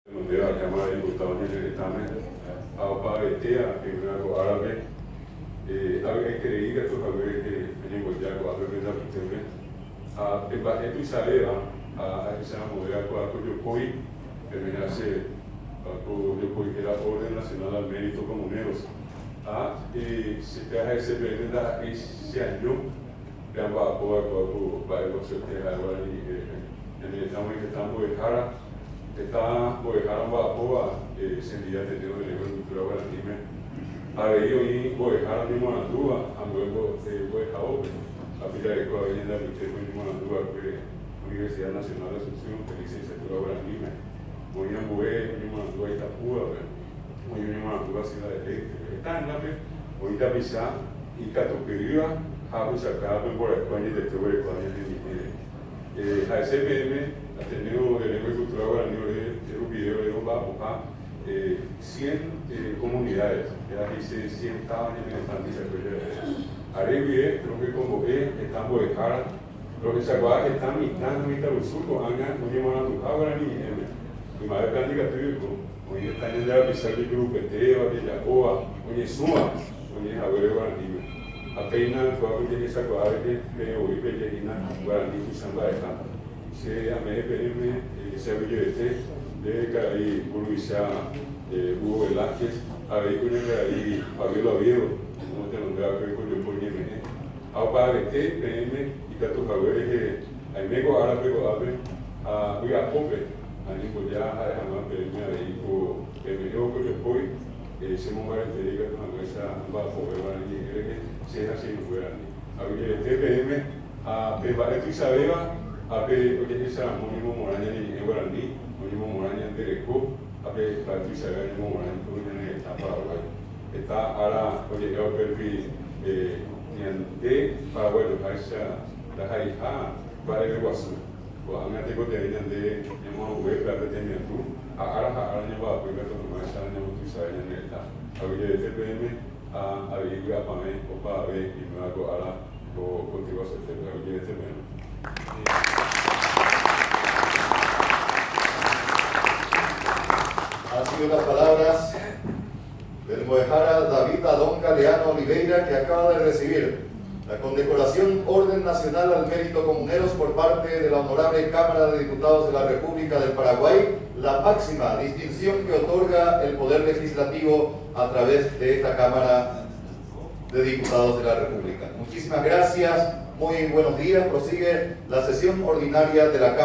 de la Cámara de Diputados en el examen a Betea, en algo árabe, hay que ir a sus haberes en el Guayaco, a ver la cuestión, en base a tu salera, a esa modelo a cuyo COI, terminarse, cuyo COI que era Orden Nacional al Mérito Comuneros, se te hace ese verdad ese año, que va a poder para el concepto de agua en el examen que estamos de Jara. Está Boejara Mbapoa, sendía tenido de lengua de cultura guaraní. A ver, hoy Boejara mismo en Andúa, a luego Boejao, a pila de Coa Avenida Luché, mismo en Andúa, Universidad Nacional de Asunción, de licenciatura guaraní. Hoy en Boe, mismo en Andúa, Itapúa, hoy mismo en Andúa, Ciudad de Este. Está en la vez, hoy Tapizá, y Catoqueriva, Jabu Sacaba, en Boracuaña, de Tehuecuaña, a SPM, Ateneo de Lengua y Cultura Guaraní, de un video de un bajo, 100 comunidades, ya dice 100 estaban en el Santiago de Arabia, creo que como están Boejara, lo que se acuerda que están mitad del sur, Anga, muy llamado Guaraní, y madre práctica tuyo, hoy están en la pizarra de Grupo Peteo, de Yacoa, hoy Suma, hoy es Abuelo Guaraní. Apenas fue a que se acuerda que hoy Pellegina, Guaraní, Samba de Campo. Se a MPM, se abrió de Caraí, Uruguayá, Hugo Velázquez, a ver con el Caraí, Fabiola Oviedo, como te nombraba que con el Poñeme, a Pagarete, PM, y Tato Javier, a Meco Árabe, a Uyapope, a Nicoya, a Jamás PM, a Ico, Emilio, con el Poi, se mueve el Federico, con la mesa, bajo, que se hace en Guaraní. A Uyapope, PM, a Pebareto Isabela, ape oke esa monimo moranya ni Guaraní, monimo moranya Tereco, ape Patricia monimo moranya Guaraní está para está ahora oke yo perfi niante para bueno haisa la haija para el guasu, o angate ko de niante nemo web para tener tu ahora ni va pues que no más ni Patricia ni está oke TPM a viga para mí o para ver y me hago ahora contigo se te oke TPM. Han sido las palabras del Boejara David Adón Galeano Oliveira, que acaba de recibir la condecoración Orden Nacional al Mérito Comuneros por parte de la Honorable Cámara de Diputados de la República del Paraguay, la máxima distinción que otorga el Poder Legislativo a través de esta Cámara de Diputados de la República. Muchísimas gracias, muy buenos días. Prosigue la sesión ordinaria de la Cámara.